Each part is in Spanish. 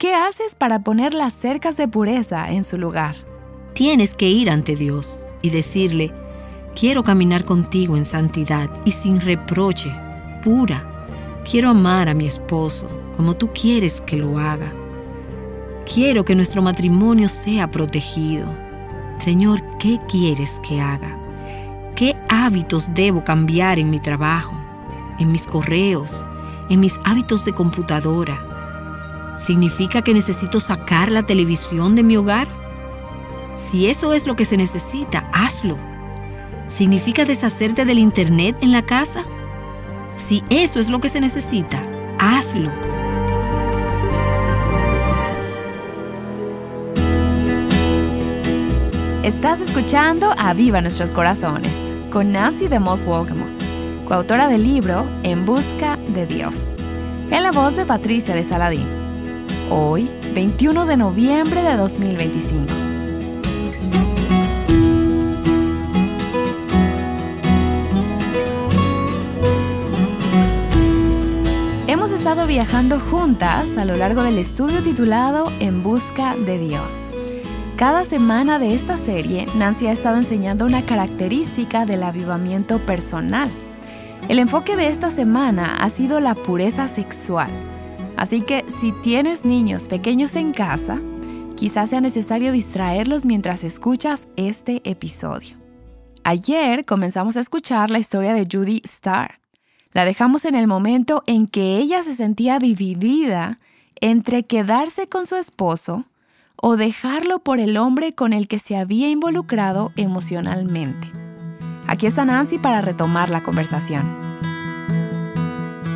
¿Qué haces para poner las cercas de pureza en su lugar? Tienes que ir ante Dios y decirle: quiero caminar contigo en santidad y sin reproche, pura. Quiero amar a mi esposo como tú quieres que lo haga. Quiero que nuestro matrimonio sea protegido. Señor, ¿qué quieres que haga? ¿Qué hábitos debo cambiar en mi trabajo, en mis correos, en mis hábitos de computadora? ¿Significa que necesito sacar la televisión de mi hogar? Si eso es lo que se necesita, hazlo. ¿Significa deshacerte del internet en la casa? Si eso es lo que se necesita, hazlo. Estás escuchando Aviva Nuestros Corazones con Nancy DeMoss Wolgemuth, coautora del libro En Busca de Dios, en la voz de Patricia de Saladín. Hoy, 21 de noviembre de 2025. Hemos estado viajando juntas a lo largo del estudio titulado En Busca de Dios. Cada semana de esta serie, Nancy ha estado enseñando una característica del avivamiento personal. El enfoque de esta semana ha sido la pureza sexual. Así que si tienes niños pequeños en casa, quizás sea necesario distraerlos mientras escuchas este episodio. Ayer comenzamos a escuchar la historia de Judy Starr. La dejamos en el momento en que ella se sentía dividida entre quedarse con su esposo o dejarlo por el hombre con el que se había involucrado emocionalmente. Aquí está Nancy para retomar la conversación.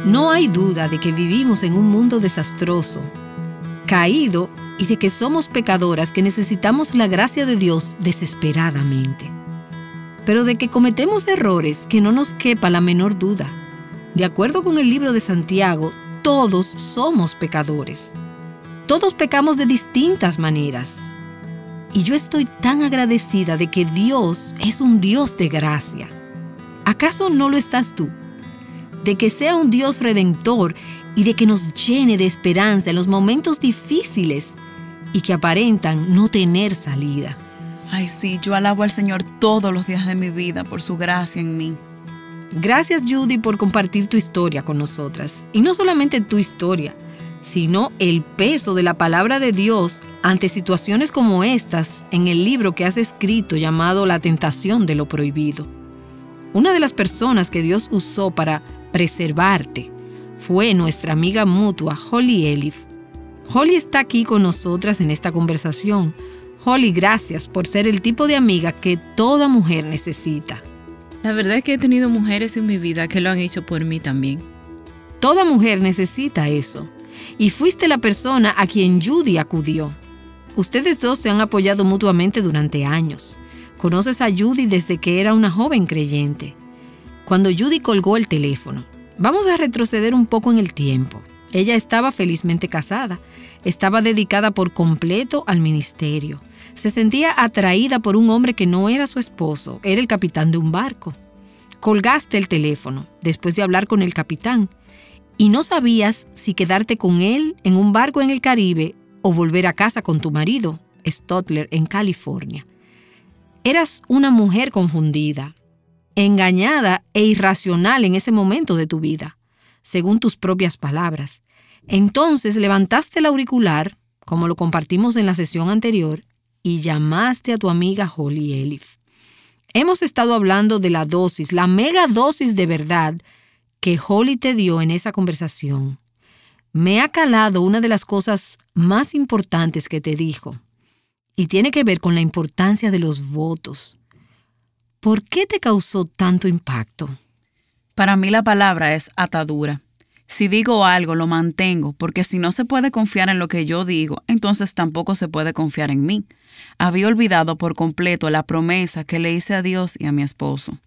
No hay duda de que vivimos en un mundo desastroso, caído, y de que somos pecadoras que necesitamos la gracia de Dios desesperadamente. Pero de que cometemos errores que no nos quepa la menor duda. De acuerdo con el libro de Santiago, todos somos pecadores. Todos pecamos de distintas maneras. Y yo estoy tan agradecida de que Dios es un Dios de gracia. ¿Acaso no lo estás tú? De que sea un Dios redentor y de que nos llene de esperanza en los momentos difíciles y que aparentan no tener salida. Ay, sí, yo alabo al Señor todos los días de mi vida por su gracia en mí. Gracias, Judy, por compartir tu historia con nosotras. Y no solamente tu historia, sino el peso de la palabra de Dios ante situaciones como estas en el libro que has escrito llamado La tentación de lo prohibido. Una de las personas que Dios usó para preservarte fue nuestra amiga mutua, Holly Elif. Holly está aquí con nosotras en esta conversación. Holly, gracias por ser el tipo de amiga que toda mujer necesita. La verdad es que he tenido mujeres en mi vida que lo han hecho por mí también. Toda mujer necesita eso. Y fuiste la persona a quien Judy acudió. Ustedes dos se han apoyado mutuamente durante años. Conoces a Judy desde que era una joven creyente. Cuando Judy colgó el teléfono, vamos a retroceder un poco en el tiempo. Ella estaba felizmente casada. Estaba dedicada por completo al ministerio. Se sentía atraída por un hombre que no era su esposo, era el capitán de un barco. Colgaste el teléfono después de hablar con el capitán y no sabías si quedarte con él en un barco en el Caribe o volver a casa con tu marido, Stotler, en California. Eras una mujer confundida, engañada e irracional en ese momento de tu vida, según tus propias palabras. Entonces levantaste el auricular, como lo compartimos en la sesión anterior, y llamaste a tu amiga Holly Elif. Hemos estado hablando de la dosis, la mega dosis de verdad que Holly te dio en esa conversación. Me ha calado una de las cosas más importantes que te dijo, y tiene que ver con la importancia de los votos. ¿Por qué te causó tanto impacto? Para mí la palabra es atadura. Si digo algo, lo mantengo, porque si no se puede confiar en lo que yo digo, entonces tampoco se puede confiar en mí. Había olvidado por completo la promesa que le hice a Dios y a mi esposo.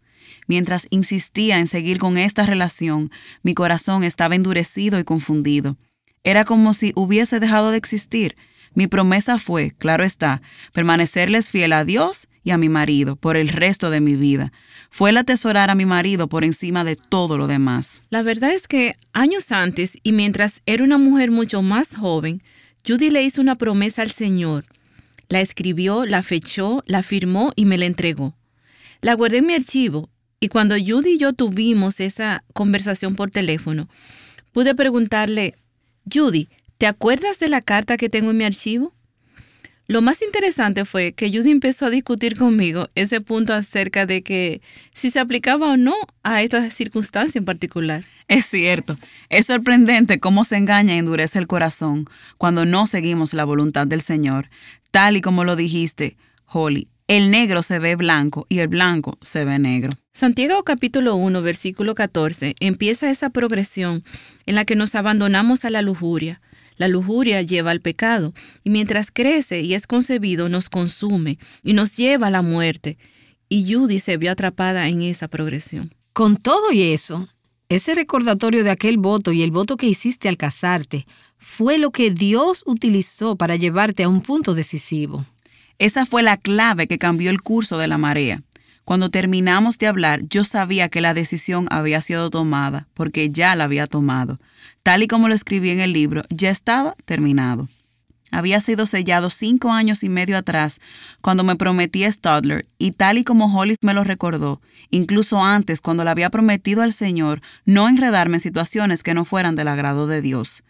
Mientras insistía en seguir con esta relación, mi corazón estaba endurecido y confundido. Era como si hubiese dejado de existir. Mi promesa fue, claro está, permanecerles fiel a Dios y a mi marido por el resto de mi vida. Fue el atesorar a mi marido por encima de todo lo demás. La verdad es que años antes y mientras era una mujer mucho más joven, Judy le hizo una promesa al Señor. La escribió, la fechó, la firmó y me la entregó. La guardé en mi archivo y cuando Judy y yo tuvimos esa conversación por teléfono, pude preguntarle, Judy, ¿te acuerdas de la carta que tengo en mi archivo? Lo más interesante fue que Judy empezó a discutir conmigo ese punto acerca de que si se aplicaba o no a esta circunstancia en particular. Es cierto, es sorprendente cómo se engaña y endurece el corazón cuando no seguimos la voluntad del Señor. Tal y como lo dijiste, Holly, el negro se ve blanco y el blanco se ve negro. Santiago capítulo 1, versículo 14, empieza esa progresión en la que nos abandonamos a la lujuria. La lujuria lleva al pecado y mientras crece y es concebido nos consume y nos lleva a la muerte. Y Judy se vio atrapada en esa progresión. Con todo y eso, ese recordatorio de aquel voto y el voto que hiciste al casarte fue lo que Dios utilizó para llevarte a un punto decisivo. Esa fue la clave que cambió el curso de la marea. Cuando terminamos de hablar, yo sabía que la decisión había sido tomada, porque ya la había tomado. Tal y como lo escribí en el libro, ya estaba terminado. Había sido sellado 5 años y medio atrás, cuando me prometí a Stadler, y tal y como Holly me lo recordó, incluso antes, cuando le había prometido al Señor no enredarme en situaciones que no fueran del agrado de Dios.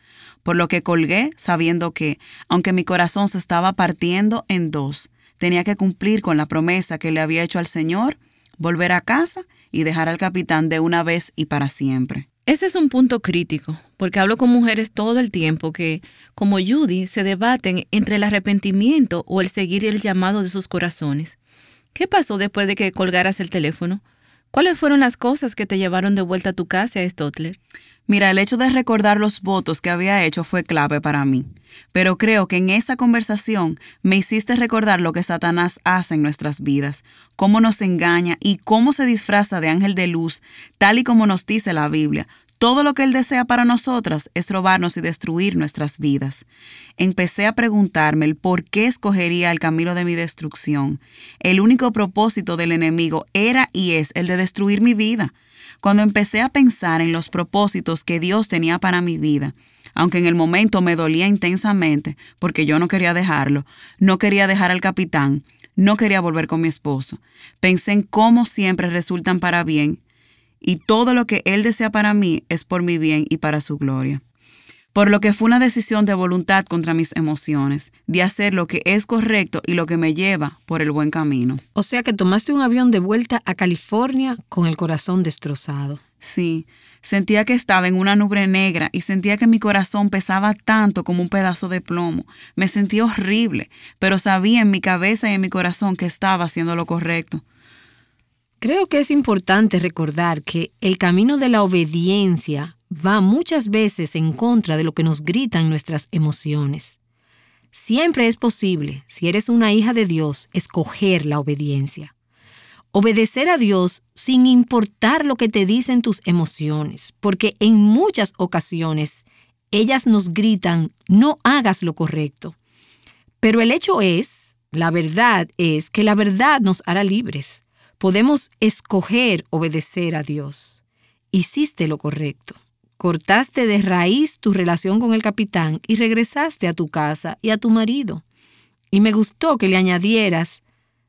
Por lo que colgué, sabiendo que, aunque mi corazón se estaba partiendo en dos, tenía que cumplir con la promesa que le había hecho al Señor, volver a casa y dejar al capitán de una vez y para siempre. Ese es un punto crítico, porque hablo con mujeres todo el tiempo que, como Judy, se debaten entre el arrepentimiento o el seguir el llamado de sus corazones. ¿Qué pasó después de que colgaras el teléfono? ¿Cuáles fueron las cosas que te llevaron de vuelta a tu casa, Stotler? Mira, el hecho de recordar los votos que había hecho fue clave para mí. Pero creo que en esa conversación me hiciste recordar lo que Satanás hace en nuestras vidas, cómo nos engaña y cómo se disfraza de ángel de luz, tal y como nos dice la Biblia. Todo lo que él desea para nosotras es robarnos y destruir nuestras vidas. Empecé a preguntarme el por qué escogería el camino de mi destrucción. El único propósito del enemigo era y es el de destruir mi vida. Cuando empecé a pensar en los propósitos que Dios tenía para mi vida, aunque en el momento me dolía intensamente porque yo no quería dejarlo, no quería dejar al capitán, no quería volver con mi esposo, pensé en cómo siempre resultan para bien y todo lo que Él desea para mí es por mi bien y para su gloria. Por lo que fue una decisión de voluntad contra mis emociones, de hacer lo que es correcto y lo que me lleva por el buen camino. O sea que tomaste un avión de vuelta a California con el corazón destrozado. Sí, sentía que estaba en una nube negra y sentía que mi corazón pesaba tanto como un pedazo de plomo. Me sentía horrible, pero sabía en mi cabeza y en mi corazón que estaba haciendo lo correcto. Creo que es importante recordar que el camino de la obediencia va muchas veces en contra de lo que nos gritan nuestras emociones. Siempre es posible, si eres una hija de Dios, escoger la obediencia. Obedecer a Dios sin importar lo que te dicen tus emociones, porque en muchas ocasiones ellas nos gritan, no hagas lo correcto. Pero el hecho es, la verdad es que la verdad nos hará libres. Podemos escoger obedecer a Dios. Hiciste lo correcto. Cortaste de raíz tu relación con el capitán y regresaste a tu casa y a tu marido. Y me gustó que le añadieras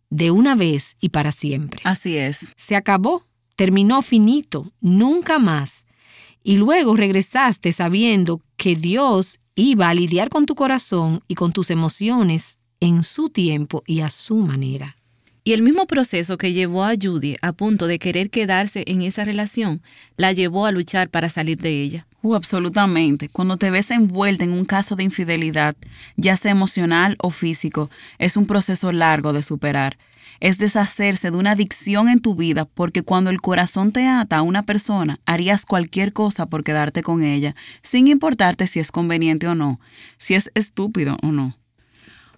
de una vez y para siempre. Así es. Se acabó, terminó finito, nunca más. Y luego regresaste sabiendo que Dios iba a lidiar con tu corazón y con tus emociones en su tiempo y a su manera. Y el mismo proceso que llevó a Judy a punto de querer quedarse en esa relación, la llevó a luchar para salir de ella. Absolutamente. Cuando te ves envuelta en un caso de infidelidad, ya sea emocional o físico, es un proceso largo de superar. Es deshacerse de una adicción en tu vida porque cuando el corazón te ata a una persona, harías cualquier cosa por quedarte con ella, sin importarte si es conveniente o no, si es estúpido o no.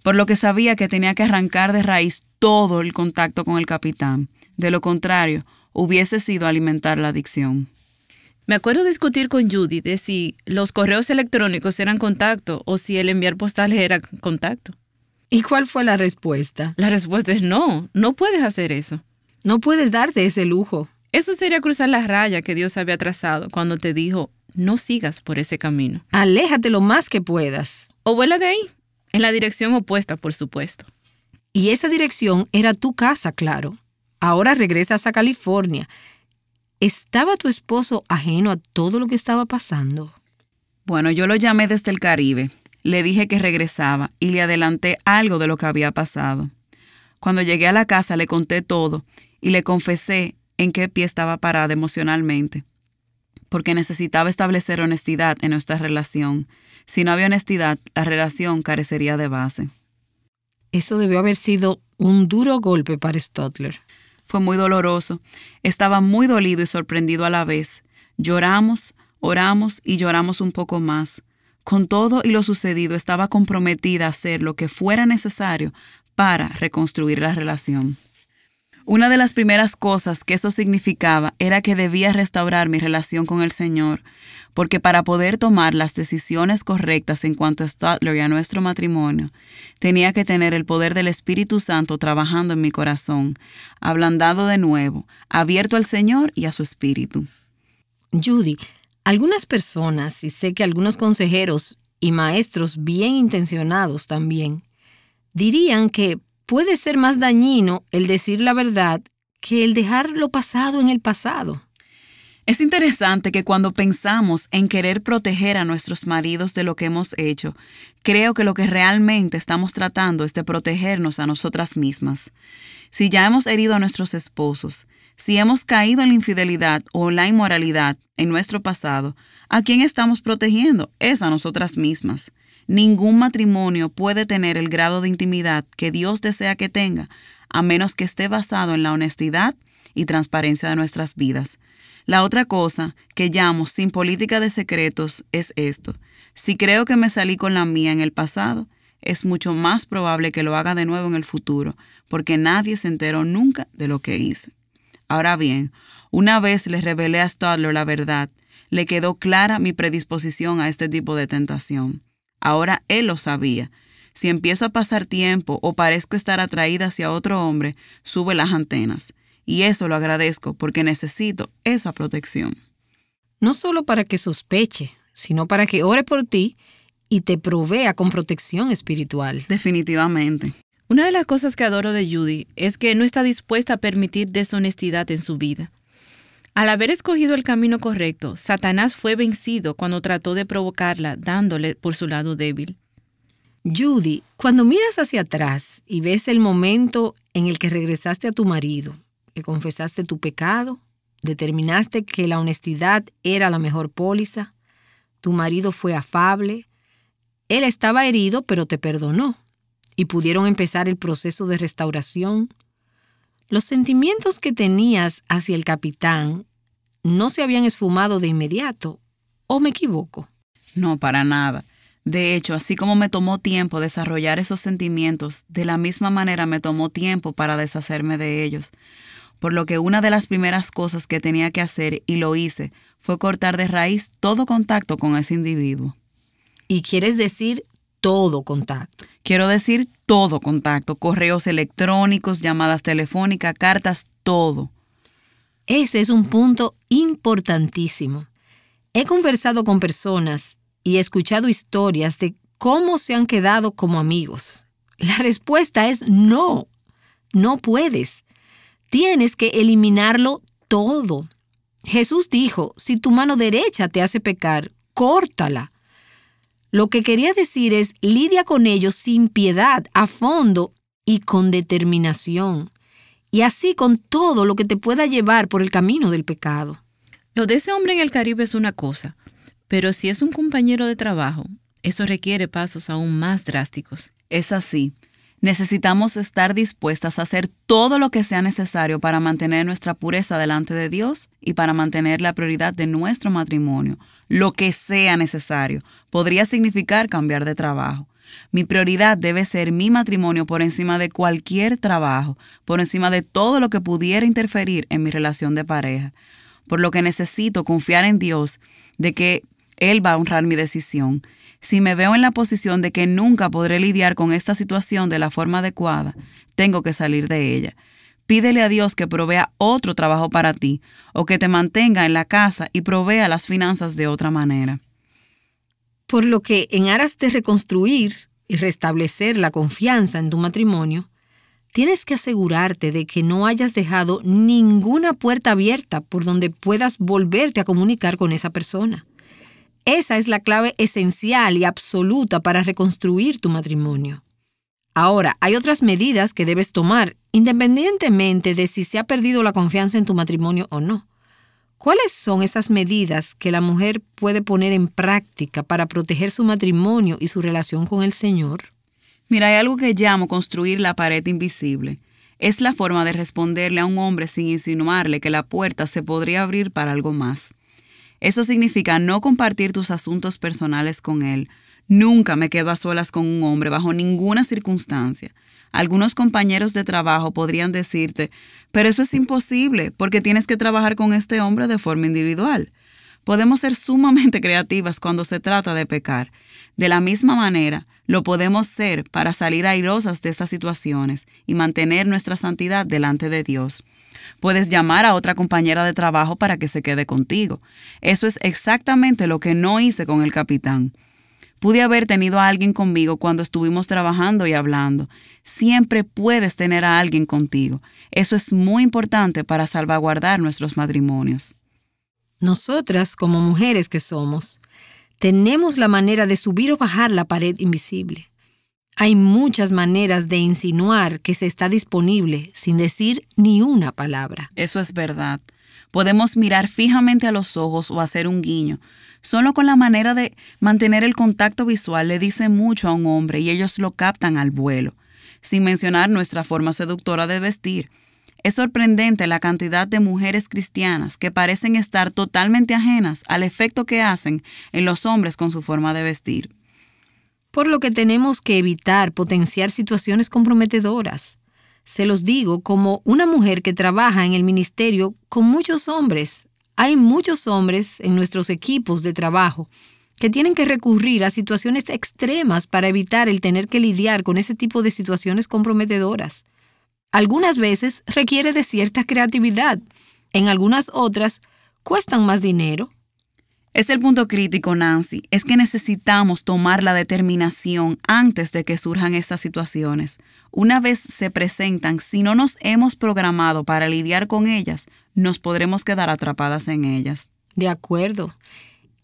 Por lo que sabía que tenía que arrancar de raíz todo el contacto con el capitán. De lo contrario, hubiese sido alimentar la adicción. Me acuerdo discutir con Judy de si los correos electrónicos eran contacto o si el enviar postales era contacto. ¿Y cuál fue la respuesta? La respuesta es no, no puedes hacer eso. No puedes darte ese lujo. Eso sería cruzar la raya que Dios había trazado cuando te dijo, no sigas por ese camino. Aléjate lo más que puedas. O vuela de ahí, en la dirección opuesta, por supuesto. Y esa dirección era tu casa, claro. Ahora regresas a California. ¿Estaba tu esposo ajeno a todo lo que estaba pasando? Bueno, yo lo llamé desde el Caribe. Le dije que regresaba y le adelanté algo de lo que había pasado. Cuando llegué a la casa le conté todo y le confesé en qué pie estaba parada emocionalmente, porque necesitaba establecer honestidad en nuestra relación. Si no había honestidad, la relación carecería de base. Eso debió haber sido un duro golpe para Stotler. Fue muy doloroso. Estaba muy dolido y sorprendido a la vez. Lloramos, oramos y lloramos un poco más. Con todo y lo sucedido, estaba comprometida a hacer lo que fuera necesario para reconstruir la relación. Una de las primeras cosas que eso significaba era que debía restaurar mi relación con el Señor, porque para poder tomar las decisiones correctas en cuanto a Stotler y a nuestro matrimonio, tenía que tener el poder del Espíritu Santo trabajando en mi corazón, ablandado de nuevo, abierto al Señor y a su Espíritu. Judy, algunas personas, y sé que algunos consejeros y maestros bien intencionados también, dirían que puede ser más dañino el decir la verdad que el dejar lo pasado en el pasado. Es interesante que cuando pensamos en querer proteger a nuestros maridos de lo que hemos hecho, creo que lo que realmente estamos tratando es de protegernos a nosotras mismas. Si ya hemos herido a nuestros esposos, si hemos caído en la infidelidad o la inmoralidad en nuestro pasado, ¿a quién estamos protegiendo? Es a nosotras mismas. Ningún matrimonio puede tener el grado de intimidad que Dios desea que tenga, a menos que esté basado en la honestidad y transparencia de nuestras vidas. La otra cosa que llamo sin política de secretos es esto. Si creo que me salí con la mía en el pasado, es mucho más probable que lo haga de nuevo en el futuro, porque nadie se enteró nunca de lo que hice. Ahora bien, una vez le revelé a Stotler la verdad, le quedó clara mi predisposición a este tipo de tentación. Ahora él lo sabía. Si empiezo a pasar tiempo o parezco estar atraída hacia otro hombre, sube las antenas. Y eso lo agradezco porque necesito esa protección. No solo para que sospeche, sino para que ore por ti y te provea con protección espiritual. Definitivamente. Una de las cosas que adoro de Judy es que no está dispuesta a permitir deshonestidad en su vida. Al haber escogido el camino correcto, Satanás fue vencido cuando trató de provocarla, dándole por su lado débil. Judy, cuando miras hacia atrás y ves el momento en el que regresaste a tu marido, le confesaste tu pecado, determinaste que la honestidad era la mejor póliza, tu marido fue afable, él estaba herido pero te perdonó y pudieron empezar el proceso de restauración. Los sentimientos que tenías hacia el capitán no se habían esfumado de inmediato, ¿o me equivoco? No, para nada. De hecho, así como me tomó tiempo desarrollar esos sentimientos, de la misma manera me tomó tiempo para deshacerme de ellos. Por lo que una de las primeras cosas que tenía que hacer, y lo hice, fue cortar de raíz todo contacto con ese individuo. ¿Y quieres decir todo contacto? Quiero decir todo contacto, correos electrónicos, llamadas telefónicas, cartas, todo. Ese es un punto importantísimo. He conversado con personas y he escuchado historias de cómo se han quedado como amigos. La respuesta es no, no puedes. Tienes que eliminarlo todo. Jesús dijo, si tu mano derecha te hace pecar, córtala. Lo que quería decir es, lidia con ellos sin piedad, a fondo y con determinación. Y así con todo lo que te pueda llevar por el camino del pecado. Lo de ese hombre en el Caribe es una cosa, pero si es un compañero de trabajo, eso requiere pasos aún más drásticos. Es así. Necesitamos estar dispuestas a hacer todo lo que sea necesario para mantener nuestra pureza delante de Dios y para mantener la prioridad de nuestro matrimonio. Lo que sea necesario. Podría significar cambiar de trabajo. Mi prioridad debe ser mi matrimonio por encima de cualquier trabajo, por encima de todo lo que pudiera interferir en mi relación de pareja. Por lo que necesito confiar en Dios de que Él va a honrar mi decisión. Si me veo en la posición de que nunca podré lidiar con esta situación de la forma adecuada, tengo que salir de ella. Pídele a Dios que provea otro trabajo para ti o que te mantenga en la casa y provea las finanzas de otra manera. Por lo que, en aras de reconstruir y restablecer la confianza en tu matrimonio, tienes que asegurarte de que no hayas dejado ninguna puerta abierta por donde puedas volverte a comunicar con esa persona. Esa es la clave esencial y absoluta para reconstruir tu matrimonio. Ahora, hay otras medidas que debes tomar, independientemente de si se ha perdido la confianza en tu matrimonio o no. ¿Cuáles son esas medidas que la mujer puede poner en práctica para proteger su matrimonio y su relación con el Señor? Mira, hay algo que llamo construir la pared invisible. Es la forma de responderle a un hombre sin insinuarle que la puerta se podría abrir para algo más. Eso significa no compartir tus asuntos personales con él. Nunca me quedo a solas con un hombre bajo ninguna circunstancia. Algunos compañeros de trabajo podrían decirte, pero eso es imposible porque tienes que trabajar con este hombre de forma individual. Podemos ser sumamente creativas cuando se trata de pecar. De la misma manera, lo podemos ser para salir airosas de estas situaciones y mantener nuestra santidad delante de Dios. Puedes llamar a otra compañera de trabajo para que se quede contigo. Eso es exactamente lo que no hice con el capitán. Pude haber tenido a alguien conmigo cuando estuvimos trabajando y hablando. Siempre puedes tener a alguien contigo. Eso es muy importante para salvaguardar nuestros matrimonios. Nosotras, como mujeres que somos, tenemos la manera de subir o bajar la pared invisible. Hay muchas maneras de insinuar que se está disponible sin decir ni una palabra. Eso es verdad. Podemos mirar fijamente a los ojos o hacer un guiño. Solo con la manera de mantener el contacto visual le dice mucho a un hombre y ellos lo captan al vuelo, sin mencionar nuestra forma seductora de vestir. Es sorprendente la cantidad de mujeres cristianas que parecen estar totalmente ajenas al efecto que hacen en los hombres con su forma de vestir. Por lo que tenemos que evitar potenciar situaciones comprometedoras. Se los digo como una mujer que trabaja en el ministerio con muchos hombres. Hay muchos hombres en nuestros equipos de trabajo que tienen que recurrir a situaciones extremas para evitar el tener que lidiar con ese tipo de situaciones comprometedoras. Algunas veces requiere de cierta creatividad. En algunas otras cuestan más dinero. Es el punto crítico, Nancy. Es que necesitamos tomar la determinación antes de que surjan estas situaciones. Una vez se presentan, si no nos hemos programado para lidiar con ellas, nos podremos quedar atrapadas en ellas. De acuerdo.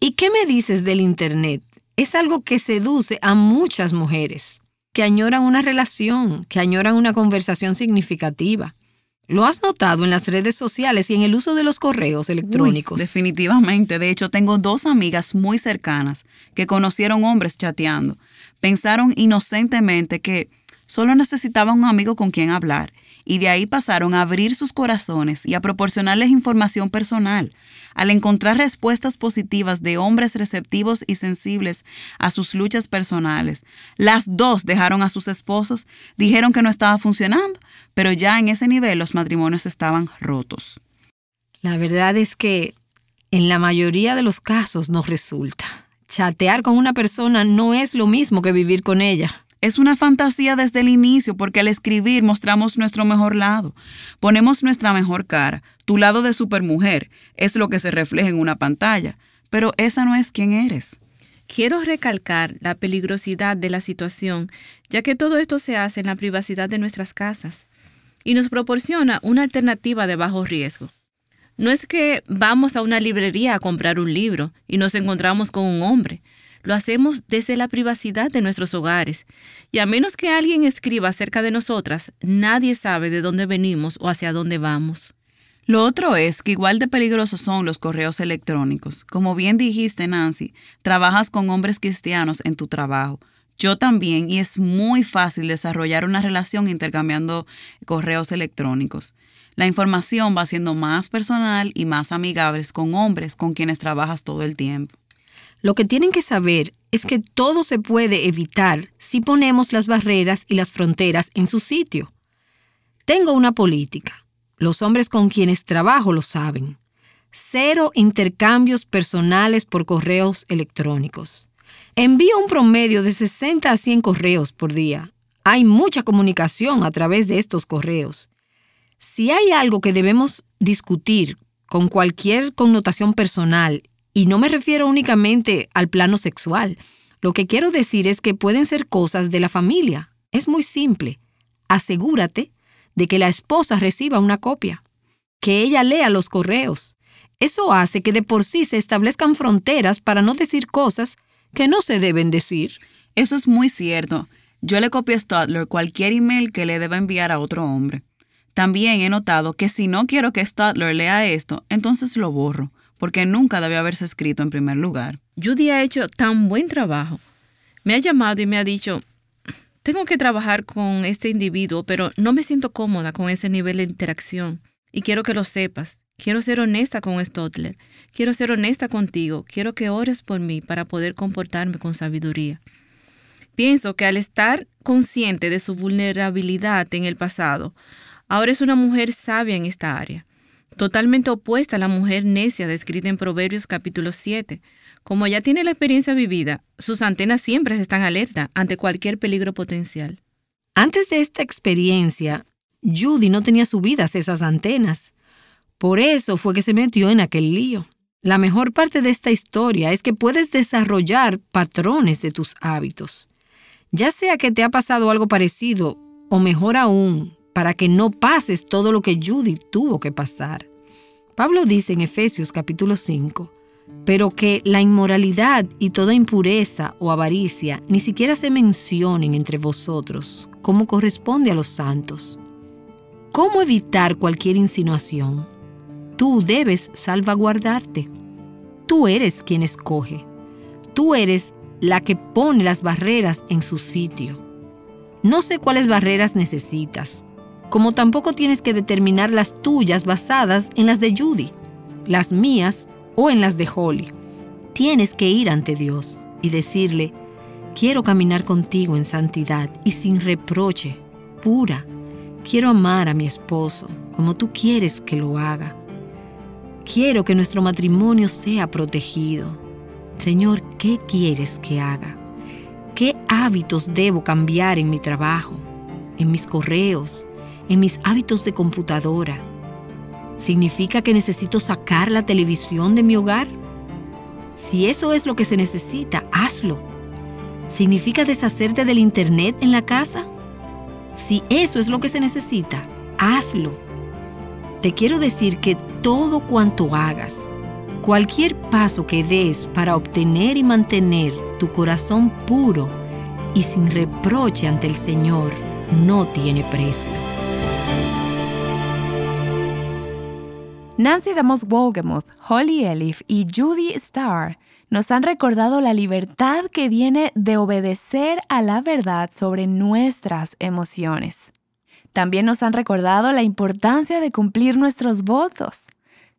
¿Y qué me dices del Internet? Es algo que seduce a muchas mujeres, que añoran una relación, que añoran una conversación significativa. ¿Lo has notado en las redes sociales y en el uso de los correos electrónicos? Definitivamente. De hecho, tengo 2 amigas muy cercanas que conocieron hombres chateando. Pensaron inocentemente que solo necesitaban un amigo con quien hablar y de ahí pasaron a abrir sus corazones y a proporcionarles información personal. Al encontrar respuestas positivas de hombres receptivos y sensibles a sus luchas personales, las 2 dejaron a sus esposos, dijeron que no estaba funcionando, pero ya en ese nivel los matrimonios estaban rotos. La verdad es que en la mayoría de los casos no resulta. Chatear con una persona no es lo mismo que vivir con ella. Es una fantasía desde el inicio porque al escribir mostramos nuestro mejor lado. Ponemos nuestra mejor cara. Tu lado de supermujer es lo que se refleja en una pantalla, pero esa no es quien eres. Quiero recalcar la peligrosidad de la situación, ya que todo esto se hace en la privacidad de nuestras casas y nos proporciona una alternativa de bajo riesgo. No es que vamos a una librería a comprar un libro y nos encontramos con un hombre. Lo hacemos desde la privacidad de nuestros hogares. Y a menos que alguien escriba acerca de nosotras, nadie sabe de dónde venimos o hacia dónde vamos. Lo otro es que igual de peligrosos son los correos electrónicos. Como bien dijiste, Nancy, trabajas con hombres cristianos en tu trabajo. Yo también, y es muy fácil desarrollar una relación intercambiando correos electrónicos. La información va siendo más personal y más amigable con hombres con quienes trabajas todo el tiempo. Lo que tienen que saber es que todo se puede evitar si ponemos las barreras y las fronteras en su sitio. Tengo una política. Los hombres con quienes trabajo lo saben. 0 intercambios personales por correos electrónicos. Envío un promedio de 60 a 100 correos por día. Hay mucha comunicación a través de estos correos. Si hay algo que debemos discutir con cualquier connotación personal, y no me refiero únicamente al plano sexual, Lo que quiero decir es que pueden ser cosas de la familia. Es muy simple. Asegúrate de que la esposa reciba una copia, que ella lea los correos. Eso hace que de por sí se establezcan fronteras para no decir cosas que no se deben decir. Eso es muy cierto. Yo le copio a Stutler cualquier email que le deba enviar a otro hombre. También he notado que si no quiero que Stutler lea esto, entonces lo borro, porque nunca debe haberse escrito en primer lugar. Judy ha hecho tan buen trabajo. Me ha llamado y me ha dicho, tengo que trabajar con este individuo, pero no me siento cómoda con ese nivel de interacción. Y quiero que lo sepas. Quiero ser honesta con Stutler. Quiero ser honesta contigo. Quiero que ores por mí para poder comportarme con sabiduría. Pienso que al estar consciente de su vulnerabilidad en el pasado, ahora es una mujer sabia en esta área. Totalmente opuesta a la mujer necia descrita en Proverbios capítulo 7. Como ya tiene la experiencia vivida, sus antenas siempre están alerta ante cualquier peligro potencial. Antes de esta experiencia, Judy no tenía subidas esas antenas. Por eso fue que se metió en aquel lío. La mejor parte de esta historia es que puedes desarrollar patrones de tus hábitos. Ya sea que te ha pasado algo parecido, o mejor aún, para que no pases todo lo que Judy tuvo que pasar. Pablo dice en Efesios capítulo 5, pero que la inmoralidad y toda impureza o avaricia ni siquiera se mencionen entre vosotros, como corresponde a los santos. ¿Cómo evitar cualquier insinuación? Tú debes salvaguardarte. Tú eres quien escoge. Tú eres la que pone las barreras en su sitio. No sé cuáles barreras necesitas, como tampoco tienes que determinar las tuyas basadas en las de Judy, las mías o en las de Holly. Tienes que ir ante Dios y decirle, quiero caminar contigo en santidad y sin reproche, pura. Quiero amar a mi esposo como tú quieres que lo haga. Quiero que nuestro matrimonio sea protegido. Señor, ¿qué quieres que haga? ¿Qué hábitos debo cambiar en mi trabajo, en mis correos, en mis hábitos de computadora? ¿Significa que necesito sacar la televisión de mi hogar? Si eso es lo que se necesita, hazlo. ¿Significa deshacerte del internet en la casa? Si eso es lo que se necesita, hazlo. Te quiero decir que todo cuanto hagas, cualquier paso que des para obtener y mantener tu corazón puro y sin reproche ante el Señor, no tiene precio. Nancy DeMoss Wolgemuth, Holly Elif y Judy Starr nos han recordado la libertad que viene de obedecer a la verdad sobre nuestras emociones. También nos han recordado la importancia de cumplir nuestros votos.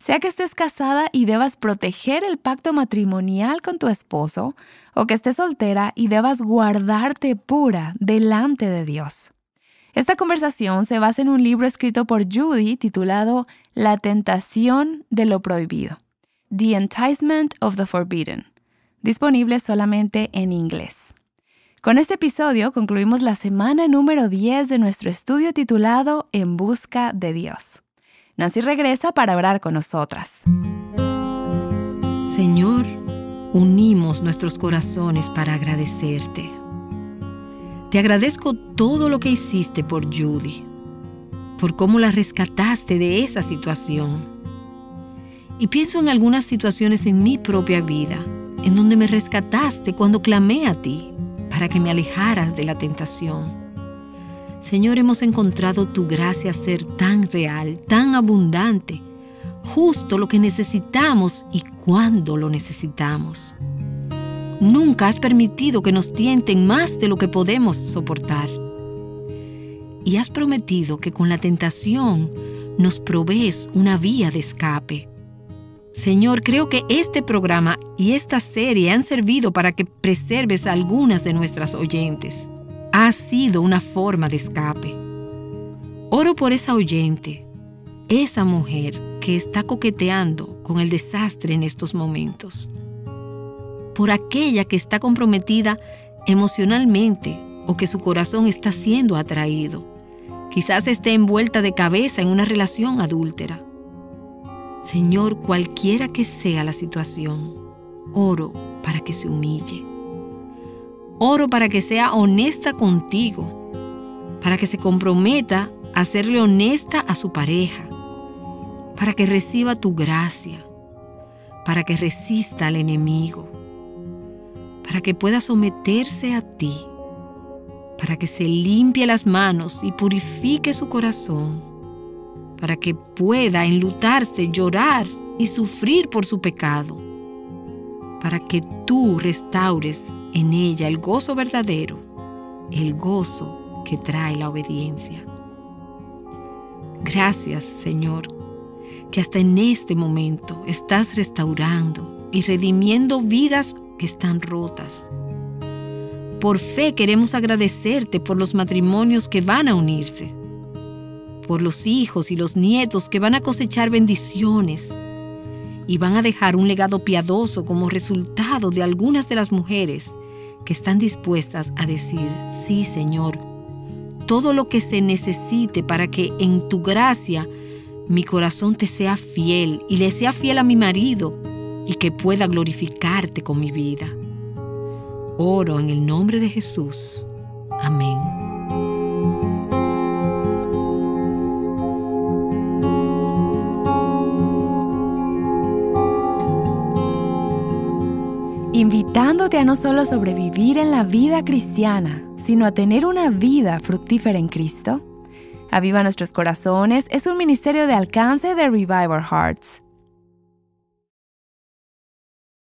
Sea que estés casada y debas proteger el pacto matrimonial con tu esposo, o que estés soltera y debas guardarte pura delante de Dios. Esta conversación se basa en un libro escrito por Judy titulado La tentación de lo prohibido, The Enticement of the Forbidden, disponible solamente en inglés. Con este episodio concluimos la semana número 10 de nuestro estudio titulado En busca de Dios. Nancy regresa para orar con nosotras. Señor, unimos nuestros corazones para agradecerte. Te agradezco todo lo que hiciste por Judy, por cómo la rescataste de esa situación. Y pienso en algunas situaciones en mi propia vida, en donde me rescataste cuando clamé a ti para que me alejaras de la tentación. Señor, hemos encontrado tu gracia ser tan real, tan abundante, justo lo que necesitamos y cuando lo necesitamos. Nunca has permitido que nos tienten más de lo que podemos soportar. Y has prometido que con la tentación nos provees una vía de escape. Señor, creo que este programa y esta serie han servido para que preserves a algunas de nuestras oyentes. Ha sido una forma de escape. Oro por esa oyente, esa mujer que está coqueteando con el desastre en estos momentos. Por aquella que está comprometida emocionalmente o que su corazón está siendo atraído. Quizás esté envuelta de cabeza en una relación adúltera. Señor, cualquiera que sea la situación, oro para que se humille. Oro para que sea honesta contigo, para que se comprometa a serle honesta a su pareja, para que reciba tu gracia, para que resista al enemigo, para que pueda someterse a ti, para que se limpie las manos y purifique su corazón, para que pueda enlutarse, llorar y sufrir por su pecado, para que tú restaures en ella el gozo verdadero, el gozo que trae la obediencia. Gracias, Señor, que hasta en este momento estás restaurando y redimiendo vidas que están rotas. Por fe queremos agradecerte por los matrimonios que van a unirse, por los hijos y los nietos que van a cosechar bendiciones y van a dejar un legado piadoso como resultado de algunas de las mujeres que están dispuestas a decir: sí, Señor, todo lo que se necesite para que en tu gracia mi corazón te sea fiel y le sea fiel a mi marido y que pueda glorificarte con mi vida. Oro en el nombre de Jesús. Amén. Invitándote a no solo sobrevivir en la vida cristiana, sino a tener una vida fructífera en Cristo. Aviva Nuestros Corazones es un ministerio de alcance de Revive Our Hearts.